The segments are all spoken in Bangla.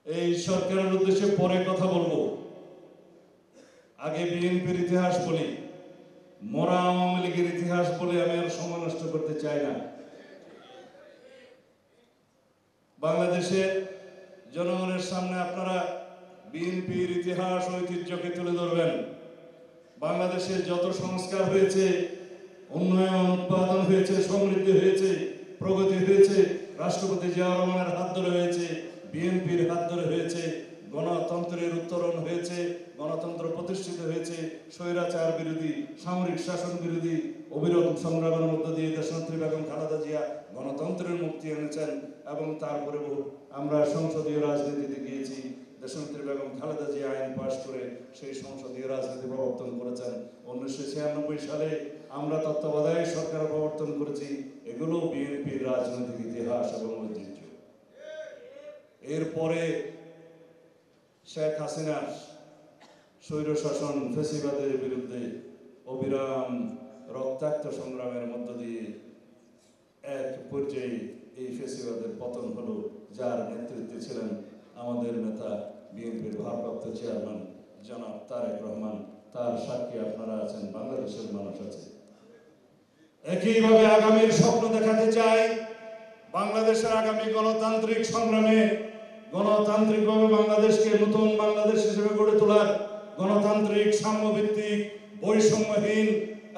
এই সরকারের উদ্দেশ্যে পরে কথা বলবো, আগে বিএনপির ইতিহাস বলি। মরা আওয়ামী লীগের ইতিহাস বলে আমি আর সময় নষ্ট করতে চাই না। বাংলাদেশের জনগণের সামনে আপনারা বিএনপির ইতিহাস ঐতিহ্যকে তুলে ধরবেন। বাংলাদেশের যত সংস্কার হয়েছে, উন্নয়ন উৎপাদন হয়েছে, সমৃদ্ধি হয়েছে, প্রগতি হয়েছে, রাষ্ট্রপতি জিয়াউর রহমানের হাত ধরে হয়েছে, বিএনপির হাত ধরে হয়েছে। গণতন্ত্রের উত্তরণ হয়েছে, গণতন্ত্র প্রতিষ্ঠিত হয়েছে। স্বৈরাচার বিরোধী, সামরিক শাসন বিরোধী অবিরত সংগ্রামের মধ্য দিয়ে দেশনেত্রী বেগম খালেদা জিয়া গণতন্ত্রের মুক্তি এনেছেন। এবং তারপরে আমরা সংসদীয় রাজনীতিতে গিয়েছি। দেশনেত্রী বেগম খালেদা জিয়া আইন পাশ করে সেই সংসদীয় রাজনীতি প্রবর্তন করেছেন। 1996 সালে আমরা তত্ত্বাবধায়ক সরকার প্রবর্তন করেছি। এগুলো বিএনপির রাজনৈতিক ইতিহাস এবং ঐতিহ্য। এরপরে শেখ হাসিনার স্বৈরশাসন ফ্যাসিবাদের বিরুদ্ধে অবিরাম রক্তাক্ত সংগ্রামের মধ্য দিয়ে এক পর্যায়ে এই ফ্যাসিবাদের পতন হলো, যার নেতৃত্বে ছিলেন আমাদের নেতা বিএনপির ভারপ্রাপ্ত চেয়ারম্যান জনাব তারেক রহমান। তার সাক্ষী আপনারা আছেন, বাংলাদেশের মানুষ আছে। একইভাবে আগামীর স্বপ্ন দেখাতে চাই। বাংলাদেশের আগামী গণতান্ত্রিক সংগ্রামে গণতান্ত্রিকভাবে বাংলাদেশকে নতুন বাংলাদেশ হিসেবে গড়ে তোলার, গণতান্ত্রিক সাম্যভিত্তিক বৈষম্যহীন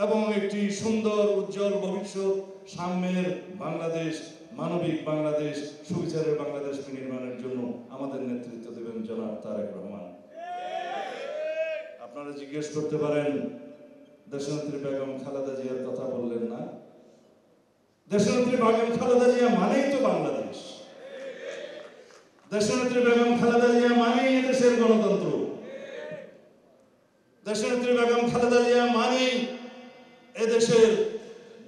এবং একটি সুন্দর উজ্জ্বল ভবিষ্যৎ, সাম্যের বাংলাদেশ, মানবিক বাংলাদেশ, সুবিচারের বাংলাদেশ নির্মাণের জন্য আমাদের নেতৃত্ব দেবেন জনাব তারেক রহমান। আপনারা জিজ্ঞেস করতে পারেন, দেশনেত্রী বেগম খালেদা জিয়ার কথা বললেন না? দেশনেত্রী বেগম খালেদা জিয়া মানেই তো বাংলাদেশ। দেশনেত্রী বেগম খালেদা জিয়া মানেই এদেশের গণতন্ত্র। দেশনেত্রী বেগম খালেদা জিয়া মানেই এদেশের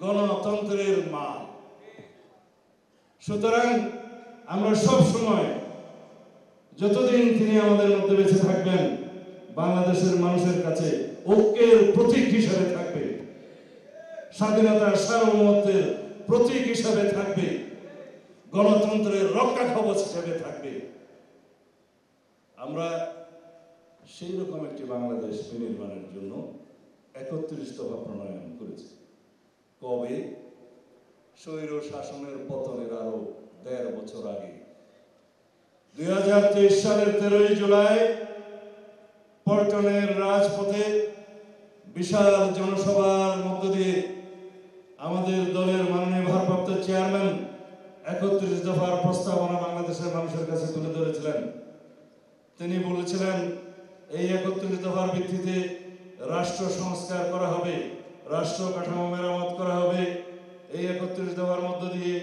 গণতন্ত্রের মা। সুতরাং আমরা সব সময়, যতদিন তিনি আমাদের মধ্যে বেঁচে থাকবেন, বাংলাদেশের মানুষের কাছে ঐক্যের প্রতীক হিসাবে থাকবে, স্বাধীনতার সার্বভৌমত্বের প্রতীক হিসাবে থাকবে, গণতন্ত্রের রক্ষা কবচ হিসাবে থাকবে। আমরা সেই রকম একটি বাংলাদেশ বিনির্মাণের জন্য 31 দফা প্রণয়ন করেছি। কবে? স্বৈর শাসনের পতনের আরো ১.৫ বছর আগে 2023 সালের 13 জুলাই পল্টনের রাজপথে বিশাল জনসভার মধ্য দিয়ে আমাদের দলের মাননীয় ভারপ্রাপ্ত চেয়ারম্যান 31 দফার প্রস্তাবনা বাংলাদেশের মানুষের কাছে তুলে ধরেছিলেন। তিনি বলেছিলেন, এই 31 দফার ভিত্তিতে রাষ্ট্র সংস্কার করা হবে, রাষ্ট্র কাঠামো মেরামত করা হবে। এই 31 দফার মধ্য দিয়ে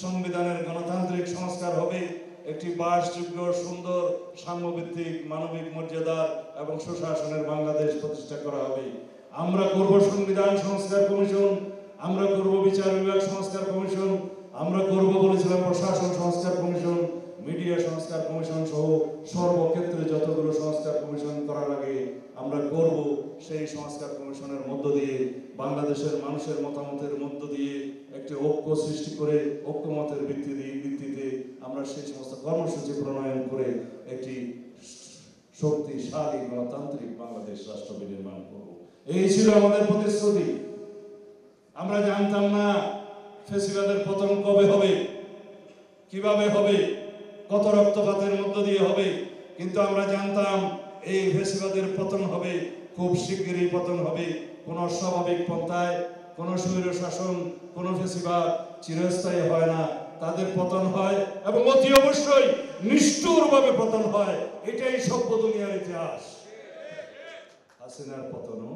সংবিধানের গণতান্ত্রিক সংস্কার হবে, একটি বাসযোগ্য, সুন্দর, সাম্যভিত্তিক, মানবিক মর্যাদার এবং সুশাসনের বাংলাদেশ প্রতিষ্ঠা করা হবে। আমরা করব সংবিধান সংস্কার কমিশন, আমরা করব বিচার বিভাগ সংস্কার কমিশন, আমরা করব বলেছিলাম প্রশাসন সংস্কার কমিশন, মিডিয়া সংস্কার কমিশন সহ সর্বক্ষেত্রে যতগুলো সংস্কার কমিশন করার আগে আমরা করব, সেই সংস্কার কমিশনের মধ্য দিয়ে বাংলাদেশের মানুষের মতামতের মধ্য দিয়ে একটি ঐক্য সৃষ্টি করে, ঐক্যমতের ভিত্তিতে আমরা সেই সমস্ত কর্মসূচি প্রণয়ন করে একটি শক্তিশালী গণতান্ত্রিক বাংলাদেশ রাষ্ট্র বিনির্মাণ করব। এই ছিল আমাদের প্রতিশ্রুতি। আমরা জানতাম না ফ্যাসিবাদের পতন কবে হবে, কিভাবে হবে, কত রক্তপাতের মধ্য দিয়ে হবে, কিন্তু আমরা জানতাম এই ফ্যাসিবাদের পতন হবে, খুব শিগগিরই পতন হবে। কোন স্বাভাবিক পন্থায়, কোন স্বৈর শাসন, কোন ফ্যাসিবাদ চিরস্থায়ী হয় না, তাদের পতন হয় এবং অতি অবশ্যই নিষ্ঠুরভাবে পতন হয়। এটাই সভ্য দুনিয়ার ইতিহাস। হাসিনার পতনও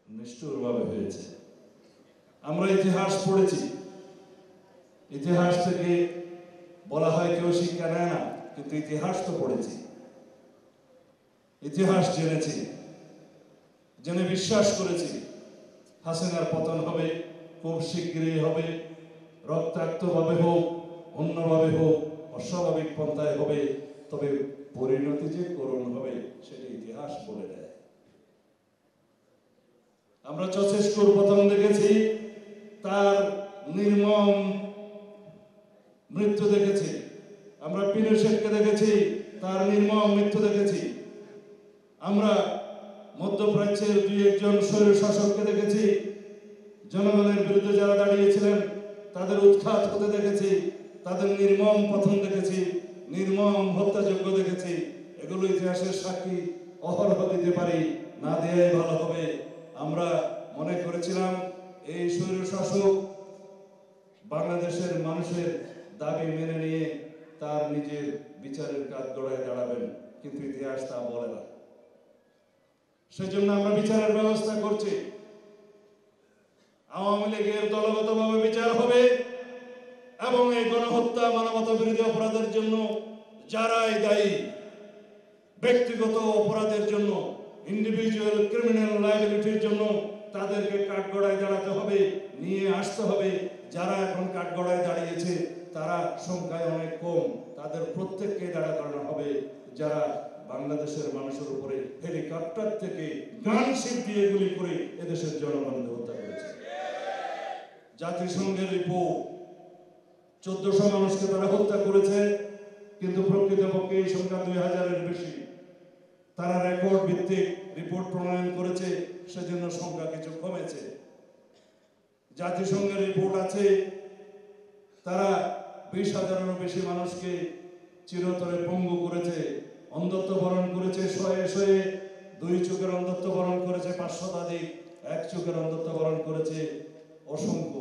নিষ্ঠুরভাবে হয়েছে। আমরা ইতিহাস পড়েছি, ইতিহাস থেকে বলা হয় কেউ শিক্ষা নেয় না, কিন্তু ইতিহাস তো পড়েছি, ইতিহাস জেনেছি, জেনে বিশ্বাস করেছি হাসিনার পতন হবে, খুব শিগগিরই হবে, রক্তাক্তভাবে হোক, অন্যভাবে হোক, অস্বাভাবিক পন্থায় হবে, তবে পরিণতি যে করুণ হবে সেটা ইতিহাস বলে দেয়। আমরা চৌচেস্কুর পতন দেখেছি, তার নির্মম মৃত্যু দেখেছি, আমরা পিনোশেটকে দেখেছি তার নির্মম মৃত্যু দেখেছি। আমরা মধ্যপ্রাচ্যের দুই একজন স্বৈর শাসককে দেখেছি, জনগণের বিরুদ্ধে যারা দাঁড়িয়েছিলেন তাদের উৎখাত হতে দেখেছি, তাদের নির্মম পতন দেখেছি, নির্মম হত্যাযজ্ঞ দেখেছি। এগুলো ইতিহাসের সাক্ষী অহরহ দিতে পারি, না দেয়াই ভালো হবে। আমরা মনে করেছিলাম এই স্বৈর শাসক বাংলাদেশের মানুষের দাবি মেনে নিয়ে তার নিজের বিচারের কাজ গড়ায় দাঁড়াবেন, কিন্তু ইতিহাস তা বলে না। সেজন্য আমরা বিচারের ব্যবস্থা করছি। আওয়ামী লীগের দলগতভাবে বিচার হবে এবং এই গণহত্যা, মানবতা বিরোধী অপরাধের জন্য যারাই দায়ী, ব্যক্তিগত অপরাধের জন্য, ইন্ডিভিজুয়াল ক্রিমিনাল লায়াবিলিটির জন্য তাদেরকে কাঠগড়ায় দাঁড়াতে হবে, নিয়ে আসতে হবে। যারা এখন কাঠগড়ায় দাঁড়িয়েছে তারা সংখ্যায় অনেক কম, তাদের প্রত্যেককে দাঁড়া করানো হবে। যারা বাংলাদেশের মানুষের উপরে হেলিকপ্টার থেকে গানশিপ দিয়ে গুলি করে এদেশের জনগণকে হত্যা করেছে। জাতিসংঘের রিপোর্ট 1400 মানুষকে তারা হত্যা করেছে, কিন্তু প্রকৃতপক্ষে এই সংখ্যা 2000-এর বেশি। তারা রেকর্ড ভিত্তিক রিপোর্ট প্রণয়ন করেছে, সেজন্য সংখ্যা কিছু কমেছে। জাতিসংঘের রিপোর্ট আছে তারা 20,000-এরও বেশি মানুষকে চিরতরে পঙ্গু করেছে, অন্ধত্ব বরণ করেছে, শয়ে শয়ে 2 চোখের অন্ধত্ব বরণ করেছে 500 শতাধিক, 1 চোখের অন্ধত্ব বরণ করেছে অসংখ্য।